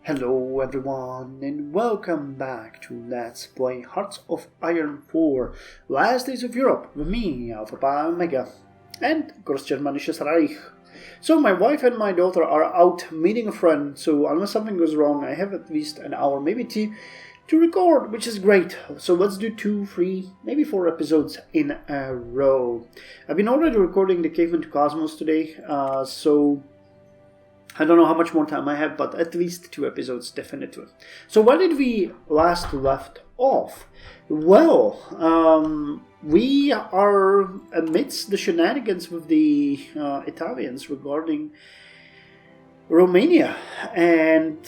Hello everyone and welcome back to Let's Play Hearts of Iron 4 Last Days of Europe with me, Alpha Pi Omega, and Greater Germanic Reich. So my wife and my daughter are out meeting a friend, so unless something goes wrong I have at least an hour, maybe two, to record, which is great. So let's do 2, 3, maybe 4 episodes in a row. I've been already recording the Caveman to Cosmos today, so I don't know how much more time I have, but at least 2 episodes, definitely. So where did we last left off? Well, we are amidst the shenanigans with the Italians regarding Romania. And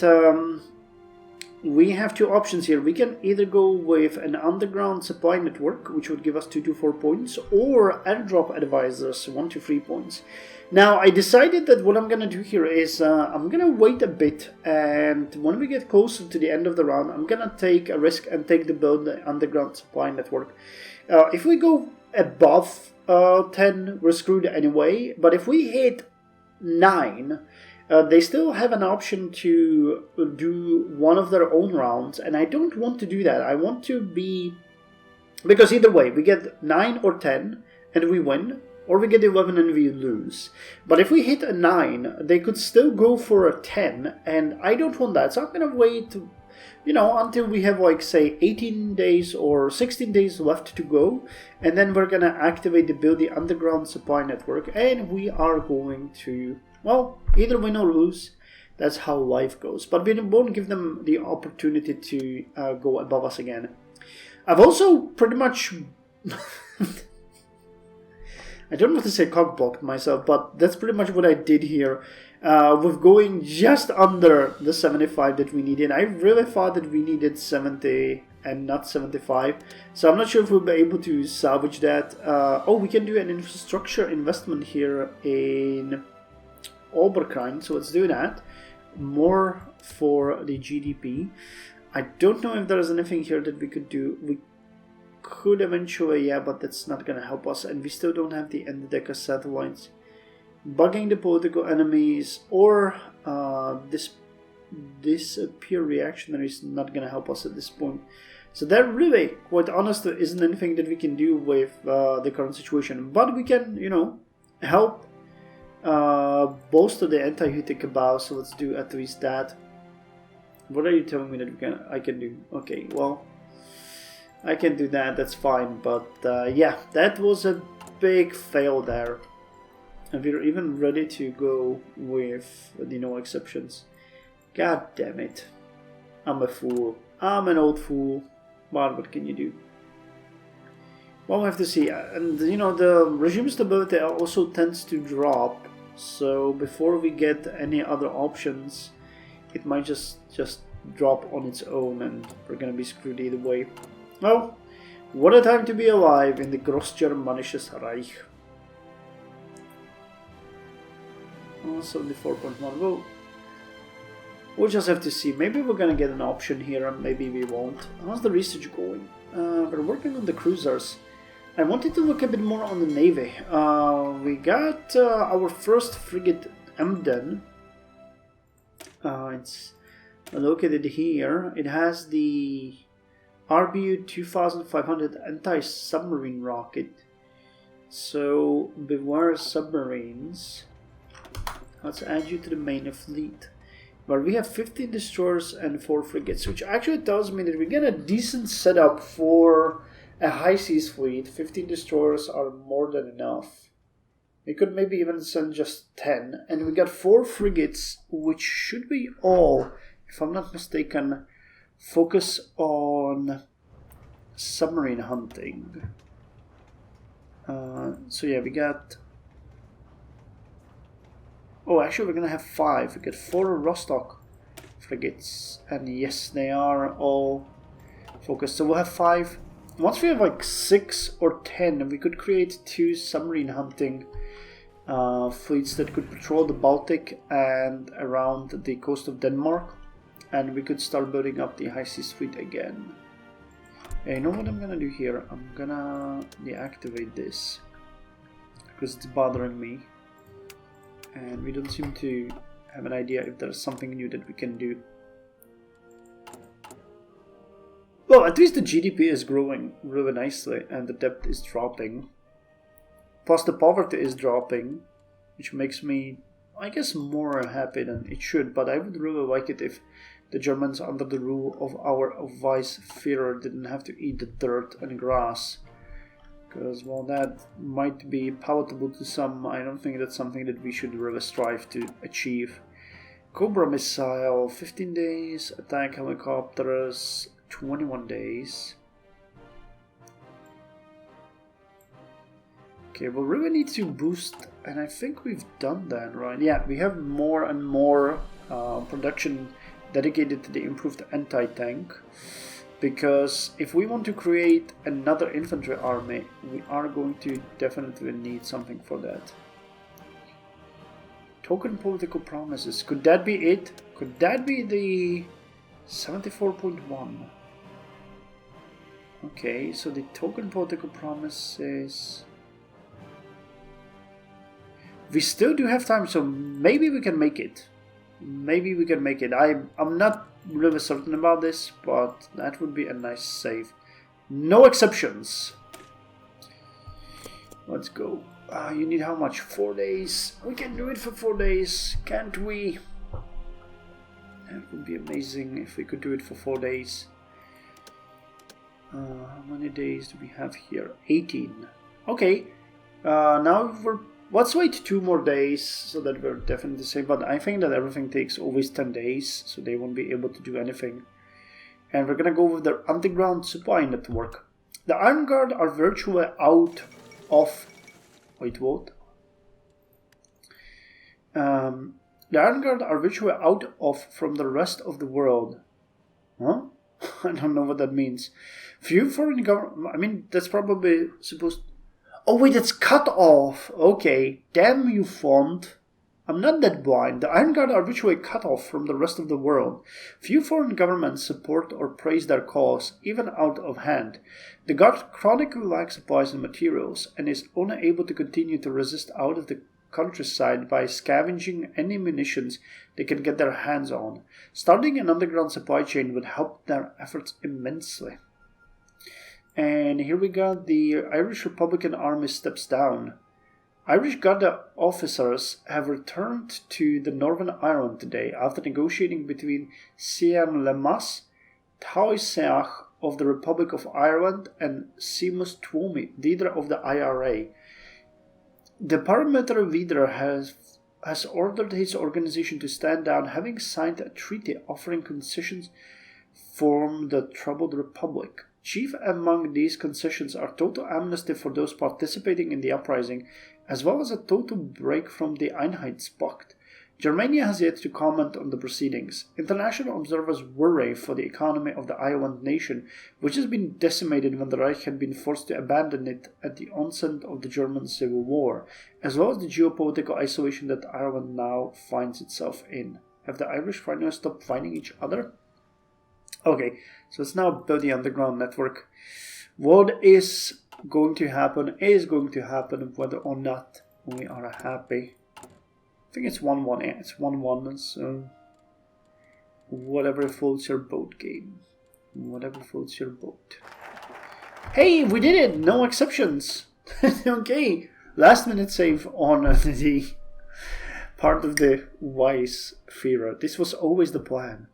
we have 2 options here. We can either go with an underground supply network, which would give us 2 to 4 points, or airdrop advisors, 1 to 3 points. Now, I decided that what I'm going to do here is I'm going to wait a bit, and when we get closer to the end of the round, I'm going to take a risk and take the underground supply network. If we go above 10, we're screwed anyway, but if we hit 9, they still have an option to do one of their own rounds, and I don't want to do that. I want to be... because either way, we get 9 or 10, and we win, or we get 11 and we lose. But if we hit a 9, they could still go for a 10, and I don't want that. So I'm going to wait, until we have, like, say, 18 days or 16 days left to go, and then we're going to activate the underground supply network, and we are going to, well, either win or lose. That's how life goes. But we won't give them the opportunity to go above us again. I've also pretty much... I don't want to say cockblocked myself, but that's pretty much what I did here with going just under the 75 that we needed. I really thought that we needed 70 and not 75, so I'm not sure if we'll be able to salvage that. Oh, we can do an infrastructure investment here in Oberkrein, so let's do that. More for the GDP. I don't know if there's anything here that we could do. We could eventually, yeah, but that's not going to help us, and we still don't have the Endsieg satellites. Bugging the political enemies or this disappear reactionary is not going to help us at this point. So that really, quite honestly, isn't anything that we can do with the current situation, but we can, help bolster the anti-Hitler cabal, so let's do at least that. What are you telling me that I can do? Okay, well, I can do that, that's fine, but yeah, that was a big fail there. And we're even ready to go with the no exceptions. God damn it. I'm a fool. I'm an old fool. But what can you do? Well, we have to see. And, the regime stability also tends to drop. So before we get any other options, it might just drop on its own, and we're gonna be screwed either way. Well, what a time to be alive in the Greater Germanic Reich. 74.1. Well, we'll just have to see. Maybe we're gonna get an option here, and maybe we won't. How's the research going? We're working on the cruisers. I wanted to look a bit more on the navy. We got our first frigate, Emden. It's located here. It has the RBU 2500 anti-submarine rocket. So beware submarines. Let's add you to the main fleet. But we have 15 destroyers and 4 frigates, which actually tells me that we get a decent setup for a high seas fleet. 15 destroyers are more than enough. We could maybe even send just 10. And we got 4 frigates, which should be all, if I'm not mistaken, focus on submarine hunting. So yeah, we got... oh, actually we're gonna have 5. We got 4 Rostock frigates, and yes, they are all focused. So we'll have 5. Once we have like 6 or 10, we could create 2 submarine hunting fleets that could patrol the Baltic and around the coast of Denmark, and we could start building up the high seas fleet again. You know what I'm gonna do here? I'm gonna deactivate this because it's bothering me, and we don't seem to have an idea if there's something new that we can do. Well, at least the GDP is growing really nicely and the debt is dropping. Plus the poverty is dropping, which makes me, I guess, more happy than it should. But I would really like it if the Germans, under the rule of our Vice-Führer, didn't have to eat the dirt and grass. Because, well, that might be palatable to some. I don't think that's something that we should really strive to achieve. Cobra missile, 15 days. Attack helicopters, 21 days. Okay, we really need to boost, and I think we've done that, right? Yeah, we have more and more production dedicated to the improved anti-tank. Because if we want to create another infantry army, we are going to definitely need something for that. Token political promises. Could that be it? Could that be the 74.1? Okay, so the token political promises... We still do have time, so maybe we can make it. Maybe we can make it. I'm not really certain about this, but that would be a nice save. No exceptions. Let's go. You need how much? 4 days. We can do it for 4 days, can't we? That would be amazing if we could do it for 4 days. How many days do we have here? 18. Okay. Now let's wait 2 more days so that we're definitely safe. But I think that everything takes always 10 days, so they won't be able to do anything. And we're gonna go with their underground supply network. The Iron Guard are virtually out of... Wait, what? The Iron Guard are virtually out of from the rest of the world. Huh? I don't know what that means. Few foreign government... I mean, that's probably supposed... Oh wait, it's cut off. Okay, damn you, font. I'm not that blind. The Iron Guard are virtually cut off from the rest of the world. Few foreign governments support or praise their cause, even out of hand. The Guard chronically lacks supplies and materials, and is only able to continue to resist out of the countryside by scavenging any munitions they can get their hands on. Starting an underground supply chain would help their efforts immensely. And here we got the Irish Republican Army steps down. Irish Garda officers have returned to the Northern Ireland today after negotiating between Cian Lemas, Taoiseach of the Republic of Ireland, and Seamus Twomey, leader of the IRA. The paramilitary leader has ordered his organization to stand down, having signed a treaty offering concessions from the troubled republic. Chief among these concessions are total amnesty for those participating in the uprising, as well as a total break from the Einheitspact. Germania has yet to comment on the proceedings. International observers worry for the economy of the island nation, which has been decimated when the Reich had been forced to abandon it at the onset of the German Civil War, as well as the geopolitical isolation that Ireland now finds itself in. Have the Irish finally stopped fighting each other? Okay, so let's now build the underground network. What is going to happen whether or not we are happy. I think it's 1-1, yeah, it's 1-1, so whatever floats your boat, game. Whatever floats your boat. Hey, we did it! No exceptions! Okay, last minute save on the part of the Vice-Führer. This was always the plan.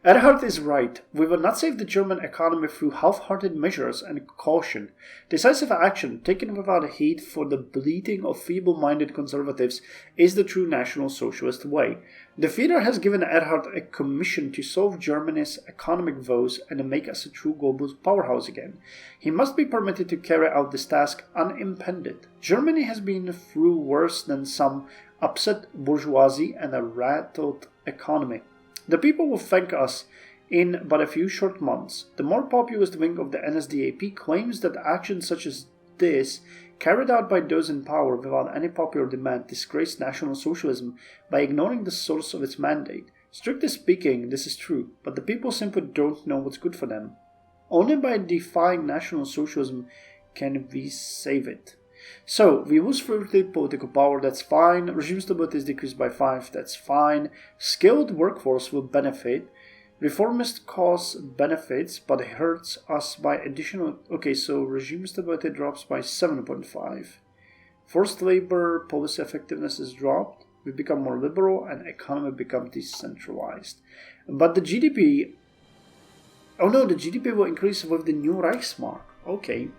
Erhard is right. We will not save the German economy through half-hearted measures and caution. Decisive action, taken without heed for the bleating of feeble-minded conservatives, is the true National Socialist way. The Führer has given Erhard a commission to solve Germany's economic woes and make us a true global powerhouse again. He must be permitted to carry out this task unimpeded. Germany has been through worse than some upset bourgeoisie and a rattled economy. The people will thank us in but a few short months. The more populist wing of the NSDAP claims that actions such as this, carried out by those in power without any popular demand, disgrace National Socialism by ignoring the source of its mandate. Strictly speaking, this is true, but the people simply don't know what's good for them. Only by defying National Socialism can we save it. So, we lose 30 political power, that's fine. Regime stability is decreased by 5, that's fine. Skilled workforce will benefit. Reformist cause benefits, but it hurts us by additional... Okay, so regime stability drops by 7.5. Forced labor policy effectiveness is dropped. We become more liberal and economy becomes decentralized. But the GDP... Oh no, the GDP will increase with the new Reichsmark. Okay.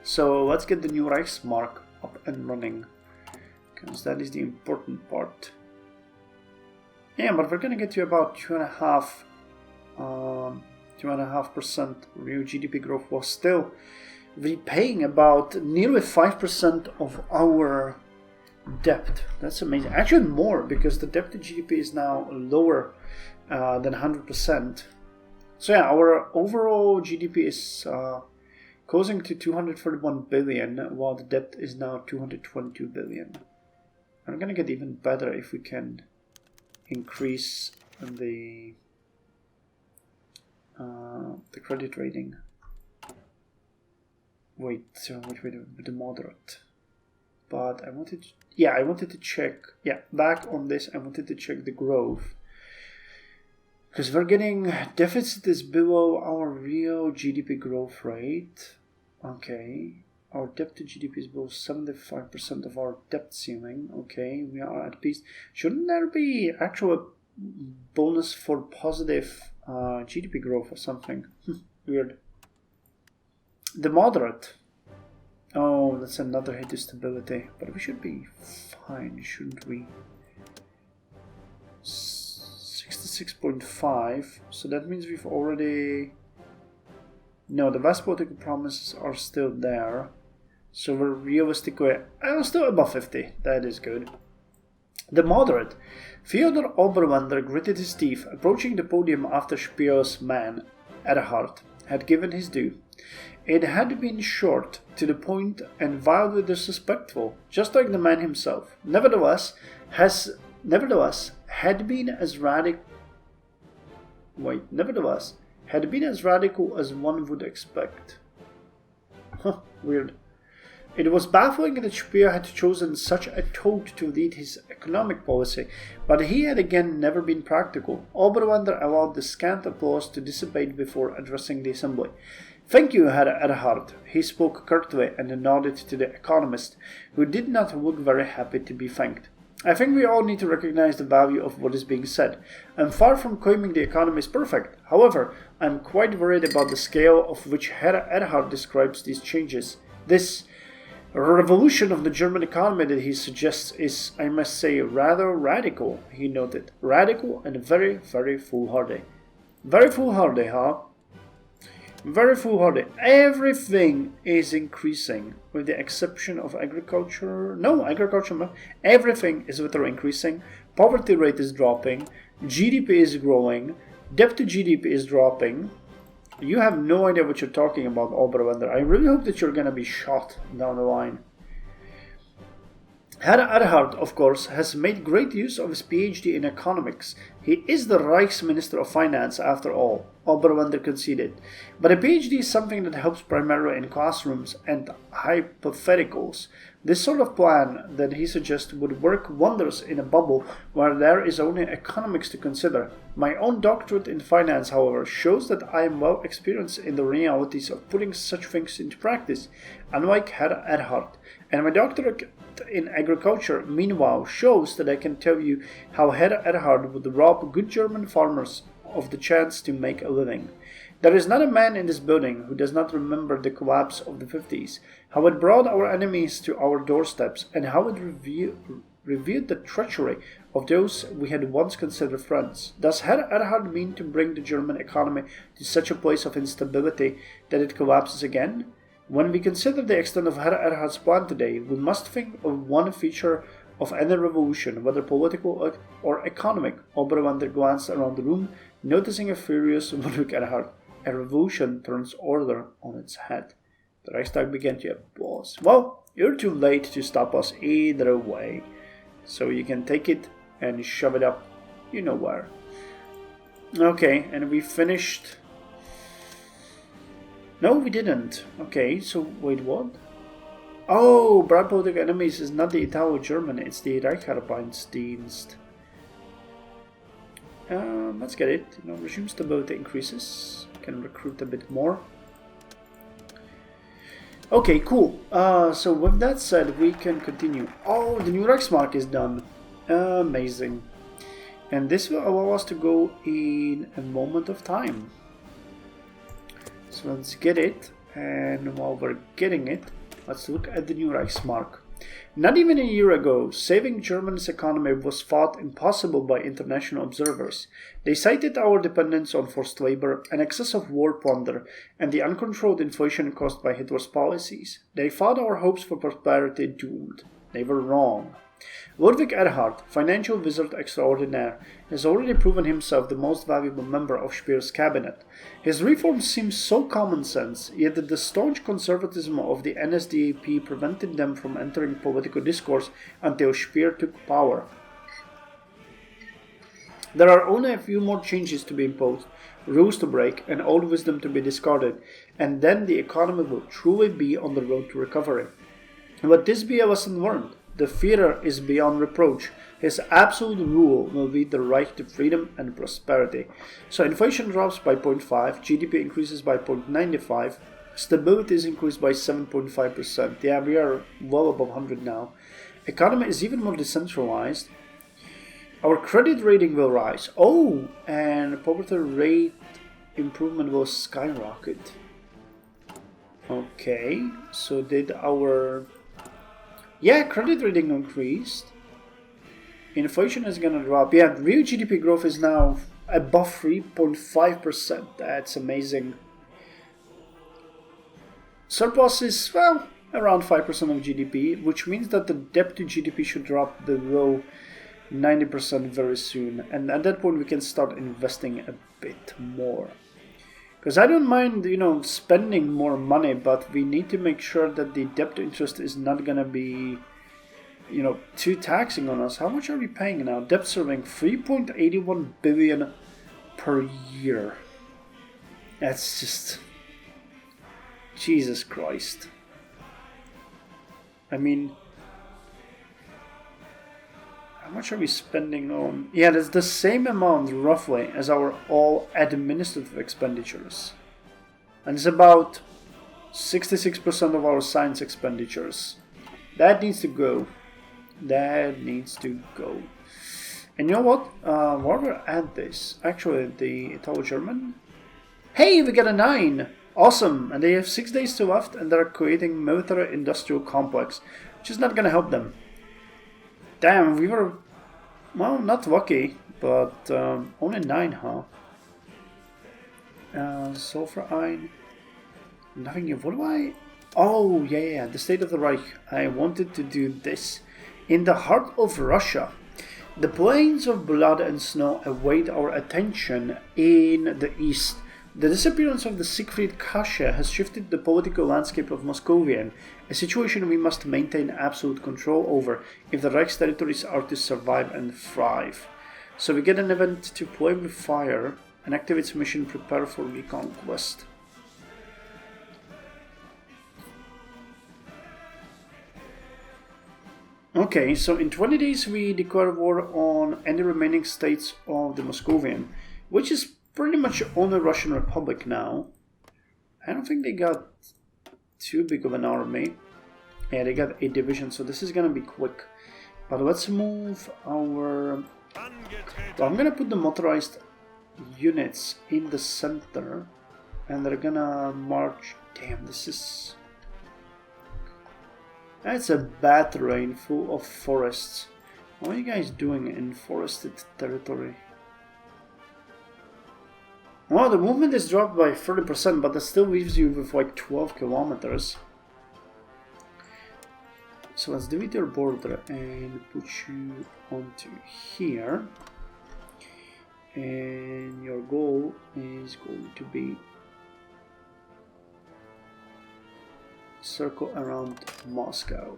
So let's get the new Reichsmark up and running. Because that is the important part. Yeah, but we're gonna get to about 2.5% real GDP growth, while still repaying about nearly 5% of our debt. That's amazing. Actually more, because the debt to GDP is now lower than 100%. So yeah, our overall GDP is closing to 231 billion, while the debt is now 222 billion. I'm gonna get even better if we can increase the credit rating. Wait, the moderate. But I wanted to check. Yeah, back on this, I wanted to check the growth, because we're getting deficit is below our real GDP growth rate. Okay. Our debt to GDP is below 75% of our debt ceiling. Okay, we are at peace. Shouldn't there be actual bonus for positive GDP growth or something? Weird. The moderate. Oh, that's another hit to stability. But we should be fine, shouldn't we? 66.5. So that means we've already... No, the vast political promises are still there. So we're realistically still above 50. That is good. The moderate. Fyodor Oberwender gritted his teeth, approaching the podium after Speer's man, Erhard, had given his due. It had been short, to the point, and wildly disrespectful, just like the man himself. Nevertheless, had been as radical as one would expect. Weird. It was baffling that Speer had chosen such a toad to lead his economic policy, but he had again never been practical. Oberwender allowed the scant applause to dissipate before addressing the assembly. "Thank you, Herr Erhard." He spoke curtly and nodded to the economist, who did not look very happy to be thanked. "I think we all need to recognize the value of what is being said. I'm far from claiming the economy is perfect. However, I'm quite worried about the scale of which Herr Erhard describes these changes. This revolution of the German economy that he suggests is, I must say, rather radical," he noted. "Radical and very, very foolhardy." Very foolhardy, huh? Very foolhardy. Everything is increasing, with the exception of agriculture. No, agriculture. Everything is literally increasing. Poverty rate is dropping. GDP is growing. Debt to GDP is dropping. You have no idea what you're talking about, Oberwender. I really hope that you're gonna be shot down the line. Herr Erhard, of course, has made great use of his PhD in economics. He is the Reichsminister of Finance, after all, Oberwender conceded. But a PhD is something that helps primarily in classrooms and hypotheticals. This sort of plan that he suggests would work wonders in a bubble where there is only economics to consider. My own doctorate in finance, however, shows that I am well experienced in the realities of putting such things into practice, unlike Herr Erhard. And my doctorate in agriculture, meanwhile, shows that I can tell you how Herr Erhard would rob good German farmers of the chance to make a living. There is not a man in this building who does not remember the collapse of the 50s, how it brought our enemies to our doorsteps, and how it revealed the treachery of those we had once considered friends. Does Herr Erhard mean to bring the German economy to such a place of instability that it collapses again? When we consider the extent of Herr Erhard's plan today, we must think of one feature of any revolution, whether political or economic. Oberwender glanced around the room, noticing a furious Ludwig Erhard. A revolution turns order on its head. The Reichstag began to applause. Well, you're too late to stop us either way. So you can take it and shove it up you know where. Okay, and we finished... No, we didn't. Okay, so wait, what? Oh, broad political enemies is not the Italo-German, it's the Reichsarbeitsdienst. let's get it. You know, regime stability increases. Can recruit a bit more. Okay, cool. So with that said, we can continue. Oh, the new Reichsmark is done. Amazing. And this will allow us to go in a moment of time. So let's get it. And while we're getting it, let's look at the new Reichsmark. Not even a year ago, saving Germany's economy was thought impossible by international observers. They cited our dependence on forced labor, an excess of war plunder, and the uncontrolled inflation caused by Hitler's policies. They thought our hopes for prosperity doomed. They were wrong. Ludwig Erhard, financial wizard extraordinaire, has already proven himself the most valuable member of Speer's cabinet. His reforms seem so common sense, yet the staunch conservatism of the NSDAP prevented them from entering political discourse until Speer took power. There are only a few more changes to be imposed, rules to break, and old wisdom to be discarded, and then the economy will truly be on the road to recovery. Let this be a lesson learned. The Führer is beyond reproach. His absolute rule will lead the Reich to freedom and prosperity. So inflation drops by 0.5, GDP increases by 0.95, stability is increased by 7.5%. Yeah, we are well above 100 now. Economy is even more decentralized. Our credit rating will rise. Oh, and poverty rate improvement will skyrocket. Okay, so did our... Yeah, credit rating increased. Inflation is gonna drop. Yeah, real GDP growth is now above 3.5%. That's amazing. Surplus is, well, around 5% of GDP, which means that the debt to GDP should drop below 90% very soon. And at that point, we can start investing a bit more. Because I don't mind, you know, spending more money, but we need to make sure that the debt interest is not going to be, you know, too taxing on us. How much are we paying now? Debt serving 3.81 billion per year. That's just... Jesus Christ. I mean... How much are we spending on... Yeah, that's the same amount, roughly, as our all administrative expenditures. And it's about 66% of our science expenditures. That needs to go. That needs to go. And you know what? While we're at this, actually, the Italo-German... Hey, we got a 9! Awesome! And they have 6 days to left, and they're creating military-industrial complex, which is not going to help them. Damn, we were, well, not lucky, but only 9, huh? Sulfur Ein, nothing new. What do I... Oh, yeah, the State of the Reich. I wanted to do this. In the heart of Russia, the plains of blood and snow await our attention in the east. The disappearance of the Siegfried Kasche has shifted the political landscape of Moscovian, a situation we must maintain absolute control over if the Reich's territories are to survive and thrive. So we get an event to play with fire and activate its mission prepare for reconquest. Okay, so in 20 days we declare war on any remaining states of the Moscovian, which is pretty much only Russian Republic now. I don't think they got too big of an army. Yeah, they got 8 divisions, so this is gonna be quick. But let's move our... Well, I'm gonna put the motorized units in the center, and they're gonna march... Damn, this is... That's a bad terrain full of forests. What are you guys doing in forested territory? Well, the movement is dropped by 30%, but that still leaves you with like 12 kilometers. So let's delete your border and put you onto here. And your goal is going to be circle around Moscow.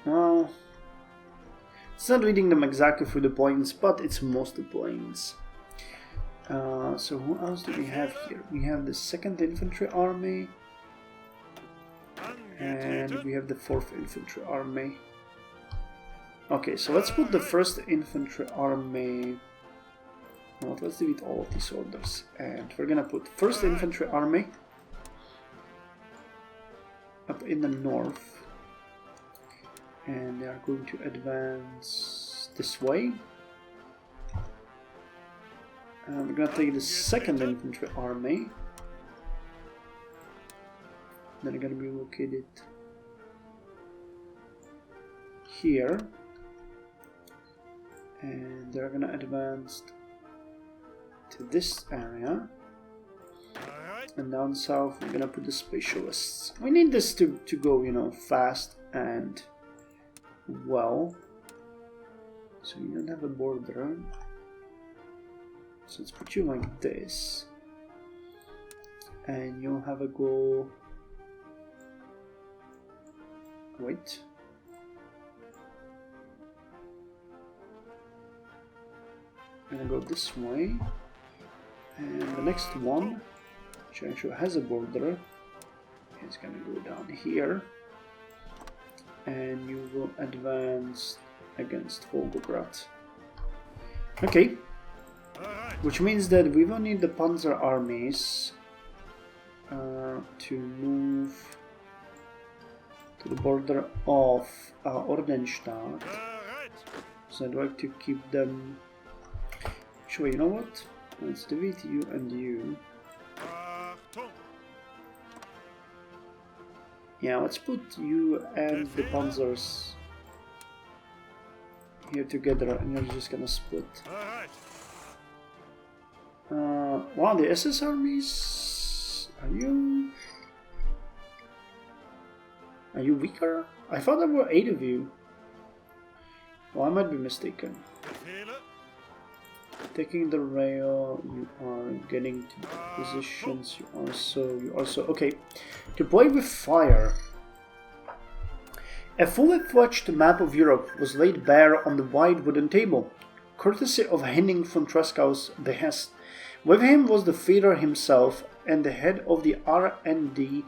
Well, it's not leading them exactly through the plains, but it's mostly plains. So who else do we have here? We have the 2nd Infantry Army, and we have the 4th Infantry Army. Okay, so let's put the 1st Infantry Army. Well, let's delete all of these orders. And we're gonna put 1st Infantry Army up in the north. And they are going to advance this way. And we're gonna take the 2nd Infantry Army. Then they're gonna be located here. And they're gonna advance to this area. And down south we're gonna put the specialists. We need this to go, you know, fast and well. So you don't have a border. So let's put you like this. And you'll have a go. Wait. I'm gonna go this way. And the next one, which actually has a border, is gonna go down here. And you will advance against Volgograd. Okay. Which means that we will need the Panzer armies to move to the border of Ordenstadt. So I'd like to keep them. Actually, you know what? Let's delete you and you. Yeah, let's put you and the Panzers here together, and you're just gonna split. Wow, the SS armies. Are you weaker? I thought there were 8 of you. Well, I might be mistaken. Taking the rail, you are getting to the positions, you also okay. To play with fire. A fully-fledged map of Europe was laid bare on the wide wooden table, courtesy of Henning von Trescow's behest. With him was the Führer himself and the head of the RND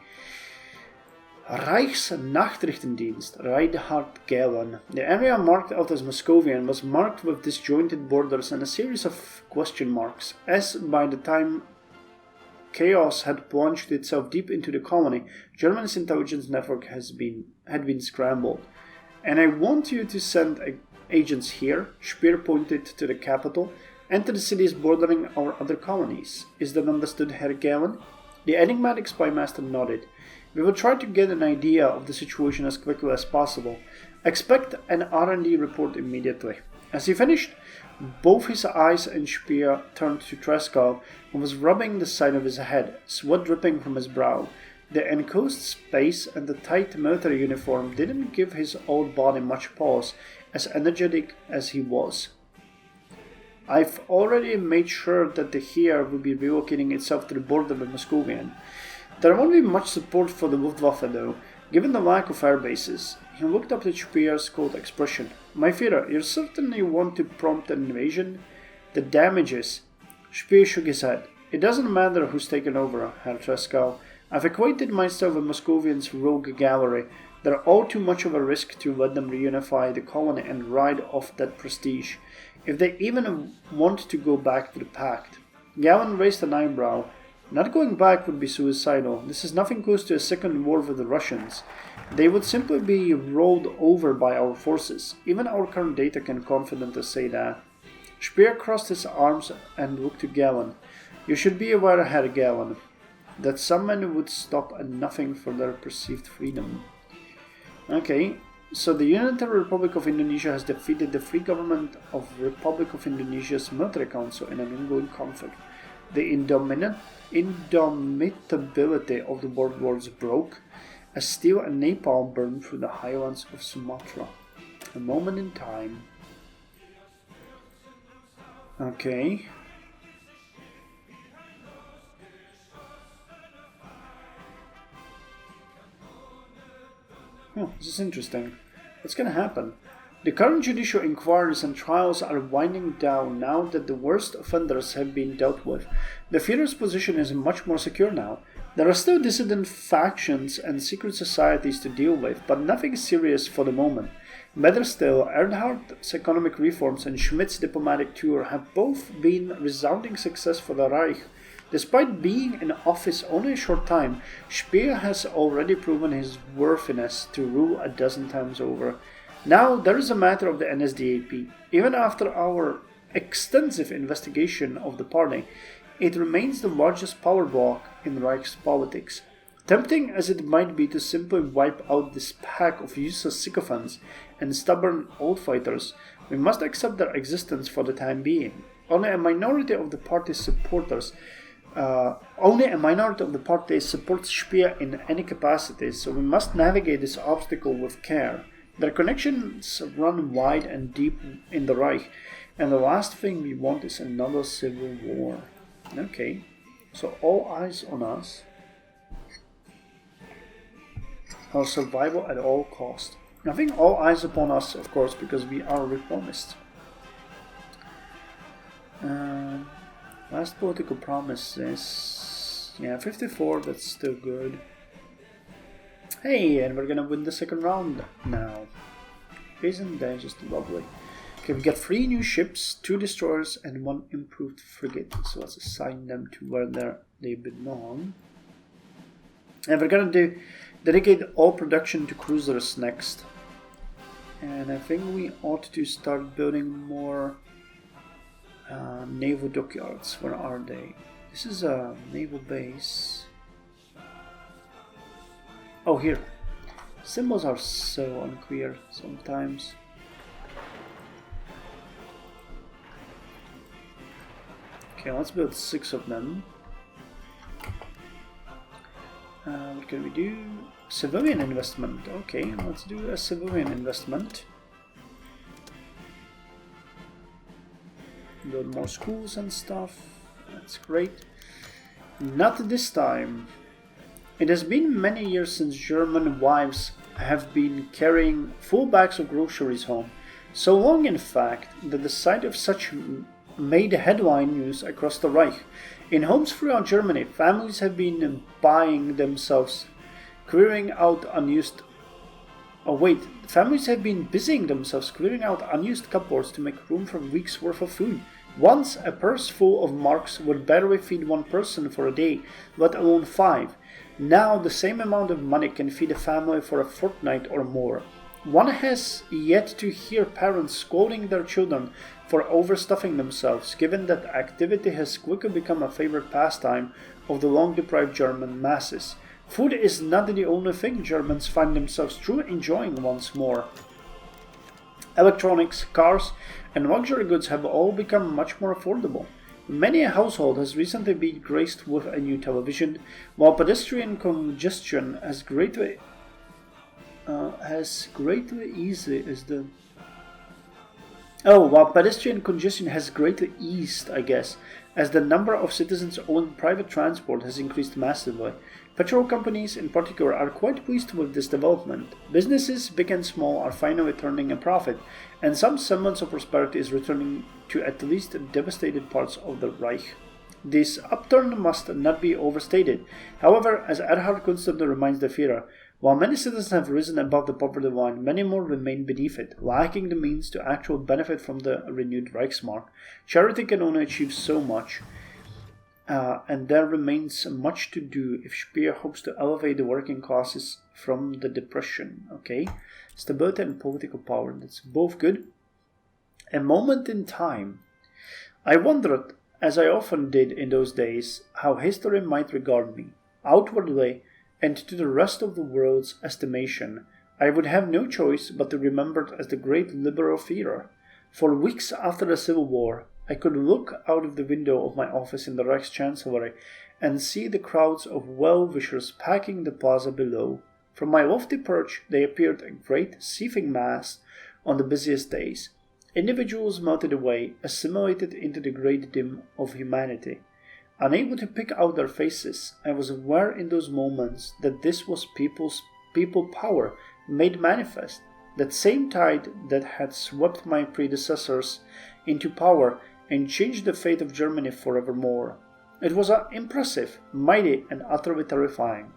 Reichsnachrichtendienst, Reinhard Gehlen. The area marked out as Muscovian was marked with disjointed borders and a series of question marks, as by the time chaos had plunged itself deep into the colony, Germany's intelligence network had been scrambled. And I want you to send agents here, Speer pointed to the capital, and to the cities bordering our other colonies. Is that understood, Herr Gehlen? The enigmatic spymaster nodded. We will try to get an idea of the situation as quickly as possible. Expect an R&D report immediately. As he finished, both his eyes and Speer turned to Trescow, who was rubbing the side of his head, sweat dripping from his brow. The enclosed space and the tight military uniform didn't give his old body much pause, as energetic as he was. I've already made sure that the Heer will be relocating itself to the border with Muscovian. There won't be much support for the Luftwaffe though, given the lack of air bases. He looked up at Speer's cold expression. My Führer, you certainly want to prompt an invasion? The damages. Speer shook his head. It doesn't matter who's taken over, Herr Trescow. I've acquainted myself with Muscovian's rogue gallery. They're all too much of a risk to let them reunify the colony and ride off that prestige, if they even want to go back to the Pact. Galen raised an eyebrow. Not going back would be suicidal. This is nothing close to a second war with the Russians. They would simply be rolled over by our forces. Even our current data can confidently say that. Speer crossed his arms and looked to Galen. You should be aware, Herr Galen, that some men would stop at nothing for their perceived freedom. Okay, so the Unitary Republic of Indonesia has defeated the Free Government of Republic of Indonesia's military council in an ongoing conflict. The indomitability of the board wars broke, as steel and napalm burned through the highlands of Sumatra. A moment in time. Okay. Oh, this is interesting. What's going to happen? The current judicial inquiries and trials are winding down now that the worst offenders have been dealt with. The Führer's position is much more secure now. There are still dissident factions and secret societies to deal with, but nothing serious for the moment. Better still, Earnhardt's economic reforms and Schmidt's diplomatic tour have both been resounding success for the Reich. Despite being in office only a short time, Speer has already proven his worthiness to rule a dozen times over. Now there is a matter of the NSDAP. Even after our extensive investigation of the party, it remains the largest power bloc in Reich's politics. Tempting as it might be to simply wipe out this pack of useless sycophants and stubborn old fighters, we must accept their existence for the time being. Only a minority of the party's supports Speer in any capacity, so we must navigate this obstacle with care. Their connections run wide and deep in the Reich, and the last thing we want is another civil war. Okay, so all eyes on us. Our survival at all cost. I think all eyes upon us, of course, because we are reformists. Last political promise is 54. That's still good. Hey, and we're gonna win the second round now. Isn't that just lovely? Okay, we got 3 new ships, 2 destroyers, and 1 improved frigate. So let's assign them to where they belong. And we're gonna dedicate all production to cruisers next. And I think we ought to start building more naval dockyards. Where are they? This is a naval base. Oh, here. Symbols are so unclear sometimes. Okay, let's build 6 of them. What can we do? Civilian investment. Okay, let's do a civilian investment. Build more schools and stuff. That's great. Not this time. It has been many years since German wives have been carrying full bags of groceries home. So long, in fact, that the sight of such made headline news across the Reich. In homes throughout Germany, families have been buying themselves, clearing out unused. Families have been busying themselves clearing out unused cupboards to make room for a week's worth of food. Once, a purse full of marks would barely feed 1 person for a day, let alone 5. Now, the same amount of money can feed a family for a fortnight or more. One has yet to hear parents scolding their children for overstuffing themselves, given that activity has quickly become a favorite pastime of the long-deprived German masses. Food is not the only thing Germans find themselves truly enjoying once more. Electronics, cars, and luxury goods have all become much more affordable. Many a household has recently been graced with a new television, while pedestrian congestion has greatly eased as the number of citizens owning private transport has increased massively. Petrol companies in particular are quite pleased with this development. Businesses, big and small, are finally turning a profit, and some semblance of prosperity is returning to at least devastated parts of the Reich. This upturn must not be overstated. However, as Erhard constantly reminds the Führer, while many citizens have risen above the poverty line, many more remain beneath it, lacking the means to actually benefit from the renewed Reichsmark. Charity can only achieve so much, and there remains much to do if Speer hopes to elevate the working classes from the depression. Okay, stability and political power, that's both good. A moment in time. I wondered, as I often did in those days, how history might regard me. Outwardly, and to the rest of the world's estimation, I would have no choice but to be remembered as the great liberal Führer. For weeks after the Civil War, I could look out of the window of my office in the Reichschancellery and see the crowds of well-wishers packing the plaza below. From my lofty perch they appeared a great seething mass on the busiest days. Individuals melted away, assimilated into the great dim of humanity. Unable to pick out their faces, I was aware in those moments that this was people power made manifest, that same tide that had swept my predecessors into power and changed the fate of Germany forevermore. It was impressive, mighty, and utterly terrifying.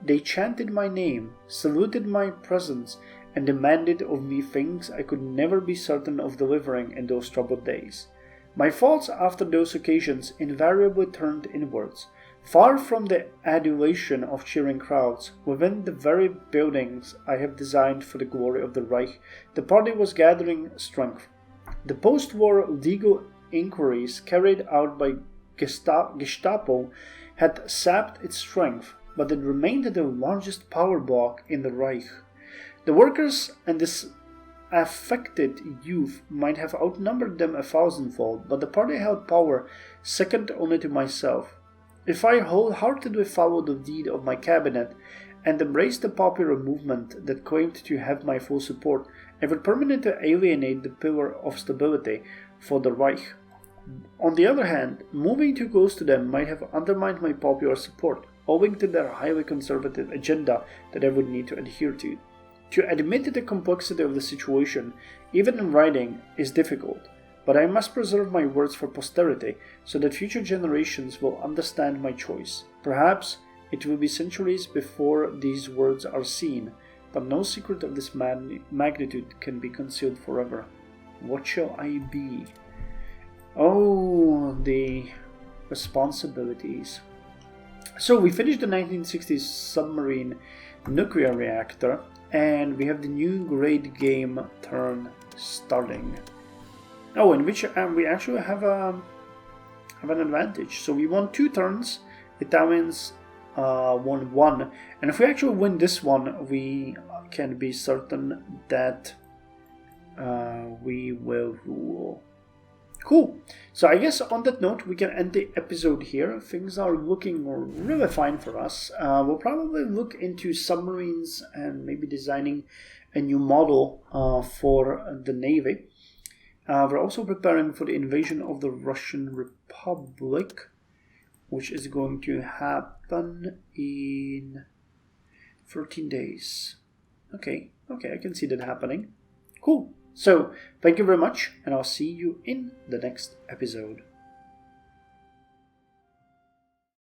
They chanted my name, saluted my presence, and demanded of me things I could never be certain of delivering in those troubled days. My thoughts after those occasions invariably turned inwards. Far from the adulation of cheering crowds, within the very buildings I have designed for the glory of the Reich, the party was gathering strength. The post-war legal inquiries carried out by Gestapo had sapped its strength, but it remained the largest power bloc in the Reich. The workers and disaffected youth might have outnumbered them 1,000-fold, but the party held power second only to myself. If I wholeheartedly followed the lead of my cabinet and embraced the popular movement that claimed to have my full support, I would permanently alienate the pillar of stability for the Reich. On the other hand, moving too close to them might have undermined my popular support, owing to their highly conservative agenda that I would need to adhere to. To admit the complexity of the situation, even in writing, is difficult, but I must preserve my words for posterity so that future generations will understand my choice. Perhaps it will be centuries before these words are seen, but no secret of this magnitude can be concealed forever. What shall I be? Oh, the responsibilities. So we finished the 1960s submarine nuclear reactor, and we have the new great game turn starting. Oh, in which we actually have an advantage. So we won 2 turns. Italians won 1, and if we actually win this one, we can be certain that we will rule. Cool. So I guess on that note, we can end the episode here. Things are looking really fine for us. We'll probably look into submarines and maybe designing a new model for the Navy. We're also preparing for the invasion of the Russian Republic, which is going to happen in 13 days. Okay, I can see that happening. Cool. So, thank you very much, and I'll see you in the next episode.